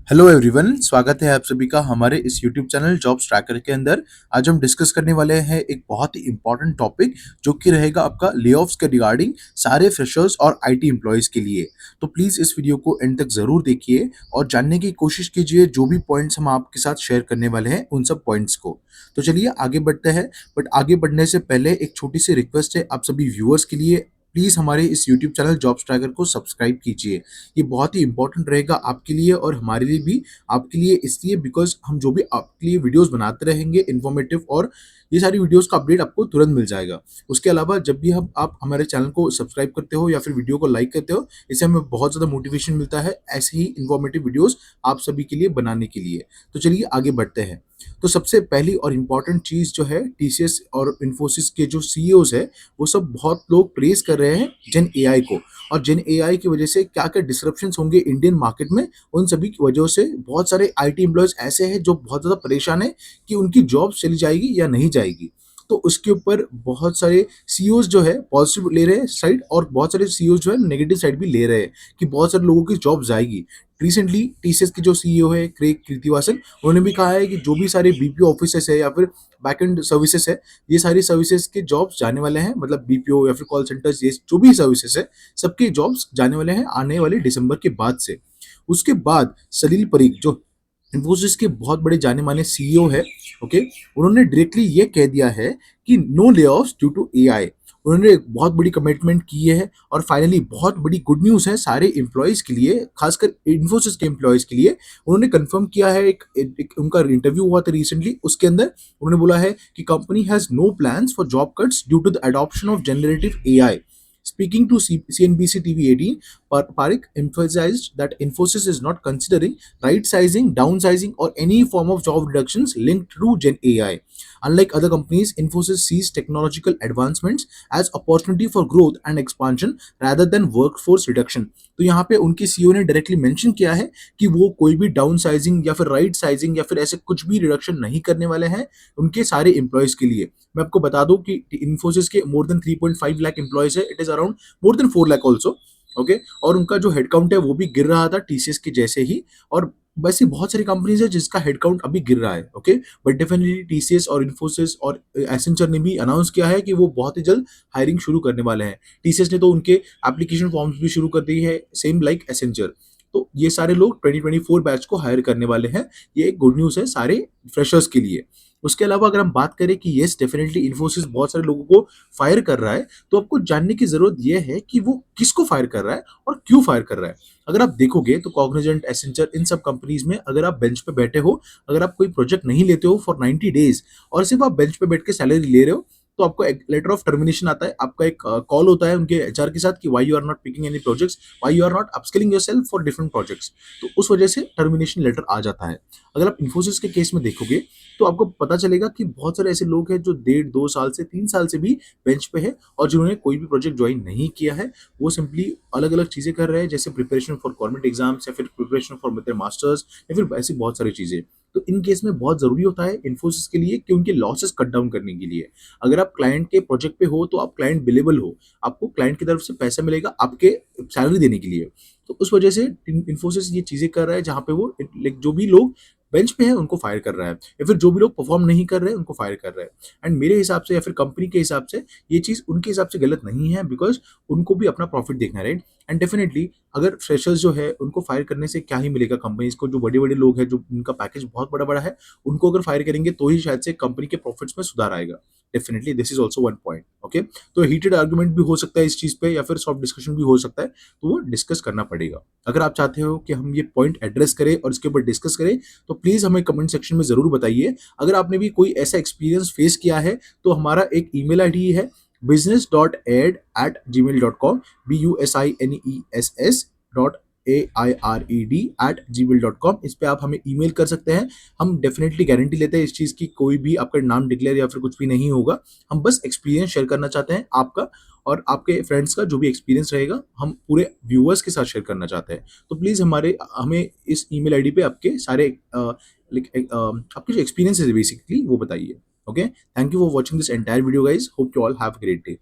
Hello everyone, स्वागत है आप सभी का हमारे इस यूट्यूब चैनल जॉब्स ट्रैकर के अंदर। आज हम डिस्कस करने वाले हैं एक बहुत ही इंपॉर्टेंट टॉपिक जो कि रहेगा आपका लेऑफ्स के रिगार्डिंग सारे फ्रेशर्स और आईटी एम्प्लॉयज़ के लिए। तो प्लीज़ इस वीडियो को एंड तक ज़रूर देखिए और जानने की कोशिश कीजिए जो भी पॉइंट्स हम आपके साथ शेयर करने वाले हैं उन सब पॉइंट्स को। तो चलिए आगे बढ़ते हैं, बट आगे बढ़ने से पहले एक छोटी सी रिक्वेस्ट है आप सभी व्यूअर्स के लिए। प्लीज़ हमारे इस यूट्यूब चैनल जॉब्स ट्रैकर को सब्सक्राइब कीजिए। ये बहुत ही इंपॉर्टेंट रहेगा आपके लिए और हमारे लिए भी। आपके लिए इसलिए बिकॉज़ हम जो भी आपके लिए वीडियोस बनाते रहेंगे इन्फॉर्मेटिव, और ये सारी वीडियोस का अपडेट आपको तुरंत मिल जाएगा। उसके अलावा जब भी हम आप हमारे चैनल को सब्सक्राइब करते हो या फिर वीडियो को लाइक करते हो, इससे हमें बहुत ज़्यादा मोटिवेशन मिलता है ऐसे ही इन्फॉर्मेटिव वीडियोस आप सभी के लिए बनाने के लिए। तो चलिए आगे बढ़ते हैं। तो सबसे पहली और इम्पोर्टेंट चीज़ जो है, टीसीएस और इन्फोसिस के जो सीईओज़ हैं, वो सब बहुत लोग प्रेज़ कर रहे हैं जेन एआई को। और जेन एआई की वजह से क्या-क्या डिसरप्शंस होंगे इंडियन मार्केट में, उन सभी की वजह से बहुत सारे आईटी एम्प्लॉयज़ ऐसे हैं जो बहुत ज़्यादा परेशान हैं कि उनकी जॉब चली जाएगी या नहीं जाएगी। तो उसके ऊपर बहुत सारे सीईओज़ जो है पॉजिटिव ले रहे हैं साइड, और बहुत सारे सीईओज़ जो है नेगेटिव साइड भी ले रहे हैं कि बहुत सारे लोगों की जॉब जाएगी। रिसेंटली टीसीएस के जो सीईओ है क्रेग कृतिवासन, उन्होंने भी कहा है कि जो भी सारे बीपीओ ऑफिसेस है या फिर बैकएंड सर्विसेज है, ये सारी सर्विसेज के जॉब्स जाने वाले हैं। मतलब बीपीओ या फिर कॉल सेंटर्स, ये जो भी सर्विसेज है, सबके जॉब्स जाने वाले हैं आने वाले दिसंबर के बाद से। उसके बाद सलील परीख जो इन्फोसिस के बहुत बड़े जाने माने सीईओ है, ओके, उन्होंने डायरेक्टली ये कह दिया है कि no layoffs due to AI. उन्होंने एक बहुत बड़ी कमिटमेंट की है और फाइनली बहुत बड़ी गुड न्यूज़ है सारे एम्प्लॉयज़ के लिए, खासकर इन्फोसिस के एम्प्लॉयज़ के लिए। उन्होंने कंफर्म किया है, एक उनका इंटरव्यू हुआ था रिसेंटली, उसके अंदर उन्होंने बोला है कि company has no plans for job cuts due to the adoption of generative AI. Speaking to CNBC TV 18, Parik emphasized that Infosys is not considering right sizing, downsizing, or any form of job reductions linked to Gen AI. Unlike other companies, Infosys sees technological advancements as opportunity for growth and expansion rather than workforce reduction. तो यहाँ पे उनके CEO ने directly mention किया है कि वो कोई भी डाउन साइजिंग या फिर राइट साइजिंग या फिर ऐसे कुछ भी रिडक्शन नहीं करने वाले हैं उनके सारे एम्प्लॉयज़ के लिए। मैं आपको बता दूं कि इन्फोसिस के मोर देन 3.5 लाख एम्प्लॉयज़ है, it is around more than 4 lakh also, okay. और उनका जो हेडकाउंट है वो भी गिर रहा था टीसीएस के जैसे ही, और वैसे बहुत सारी कंपनीज है जिसका हेडकाउंट अभी गिर रहा है, ओके। बट डेफिनेटली टीसीएस और इन्फोसिस और एसेंचर ने भी अनाउंस किया है कि वो बहुत ही जल्द हायरिंग शुरू करने वाले हैं। टीसीएस ने तो उनके एप्लीकेशन फॉर्म्स भी शुरू कर दी है, सेम लाइक एसेंचर। तो ये सारे लोग 2024 बैच को हायर करने वाले हैं। ये एक गुड न्यूज़ है सारे फ्रेशर्स के लिए। उसके अलावा अगर हम बात करें कि येस डेफिनेटली इन्फोसिस बहुत सारे लोगों को फायर कर रहा है, तो आपको जानने की जरूरत यह है कि वो किसको फायर कर रहा है और क्यों फायर कर रहा है। अगर आप देखोगे तो कॉग्निजेंट, एसेंचर, इन सब कंपनीज में अगर आप बेंच पे बैठे हो, अगर आप कोई प्रोजेक्ट नहीं लेते हो फॉर 90 डेज और सिर्फ आप बेंच पे बैठ के सैलरी ले रहे हो, तो आपको एक लेटर ऑफ टर्मिनेशन आता है। आपका एक कॉल होता है उनके एचआर के साथ कि why you are not picking any projects, why you are not upskilling yourself for different projects. तो उस वजह से टर्मिनेशन लेटर आ जाता है। अगर आप इन्फोसिस के केस में देखोगे तो आपको पता चलेगा कि बहुत सारे ऐसे लोग हैं जो 1.5 2 साल से 3 साल से भी बेंच पे है और जिन्होंने कोई भी प्रोजेक्ट ज्वाइन नहीं किया है। वो सिंपली अलग अलग चीजें कर रहे हैं, जैसे प्रिपरेशन फॉर गवर्नमेंट एग्जाम्स या फिर प्रिपरेशन फॉर मास्टर्स या फिर ऐसी बहुत सारी चीजें। तो इन केस में बहुत जरूरी होता है इन्फोसिस के लिए कि उनके लॉसेस कट डाउन करने के लिए, अगर आप क्लाइंट के प्रोजेक्ट पे हो तो आप क्लाइंट बिलेबल हो, आपको क्लाइंट की तरफ से पैसा मिलेगा आपके सैलरी देने के लिए। तो उस वजह से इन्फोसिस ये चीजें कर रहा है जहां पे वो जो भी लोग बेंच पे है उनको फायर कर रहा है या फिर जो भी लोग परफॉर्म नहीं कर रहे हैं उनको फायर कर रहा है। एंड मेरे हिसाब से या फिर कंपनी के हिसाब से ये चीज उनके हिसाब से गलत नहीं है, बिकॉज उनको भी अपना प्रॉफिट देखना है, राइट। एंड डेफिनेटली अगर फ्रेशर्स जो है उनको फायर करने से क्या ही मिलेगा कंपनीज को, जो बड़े बड़े लोग हैं जो उनका पैकेज बहुत बड़ा बड़ा है, उनको अगर फायर करेंगे तो ही शायद से कंपनी के प्रॉफिट्स में सुधार आएगा। Definitely this is also one point, okay. तो हीटेड आर्गुमेंट भी हो सकता है इस चीज पे या फिर सॉफ्ट डिस्कशन भी हो सकता है, तो वो डिस्कस करना पड़ेगा। अगर आप चाहते हो कि हम ये पॉइंट एड्रेस करें और इसके ऊपर डिस्कस करें तो प्लीज हमें कमेंट सेक्शन में जरूर बताइए। अगर आपने भी कोई ऐसा एक्सपीरियंस फेस किया है तो हमारा एक ईमेल आईडी है business.aid@gmail.com, business.ared@gmail.com। इस पे आप हमें ईमेल कर सकते हैं। हम डेफिनेटली गारंटी लेते हैं इस चीज़ की, कोई भी आपका नाम डिक्लेयर या फिर कुछ भी नहीं होगा। हम बस एक्सपीरियंस शेयर करना चाहते हैं आपका और आपके फ्रेंड्स का, जो भी एक्सपीरियंस रहेगा हम पूरे व्यूअर्स के साथ शेयर करना चाहते हैं। तो प्लीज़ हमें इस ईमेल आईडी पे आपके सारे आपके जो एक्सपीरियंस है बेसिकली वो बताइए, okay. Thank you for watching this entire video guys, hope you all have a great day.